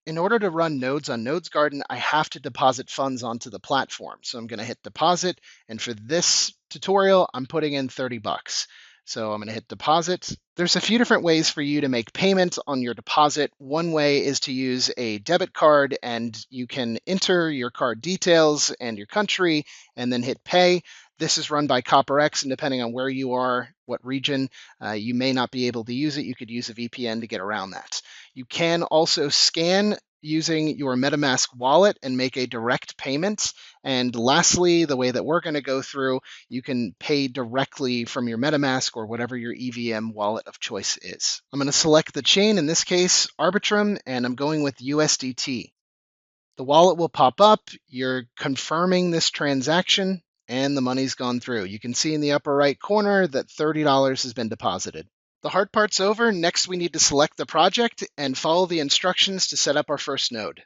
In order to run nodes on Nodes.Garden, I have to deposit funds onto the platform. So I'm going to hit deposit. And for this tutorial, I'm putting in 30 bucks. So I'm going to hit deposit. There's a few different ways for you to make payments on your deposit. One way is to use a debit card, and you can enter your card details and your country and then hit pay. This is run by CopperX, and depending on where you are, what region, you may not be able to use it. You could use a VPN to get around that. You can also scan using your MetaMask wallet and make a direct payment. And lastly, the way that we're going to go through, you can pay directly from your MetaMask or whatever your EVM wallet of choice is. I'm going to select the chain, in this case, Arbitrum, and I'm going with USDT. The wallet will pop up. You're confirming this transaction, and the money's gone through. You can see in the upper right corner that $30 has been deposited. The hard part's over. Next, we need to select the project and follow the instructions to set up our first node.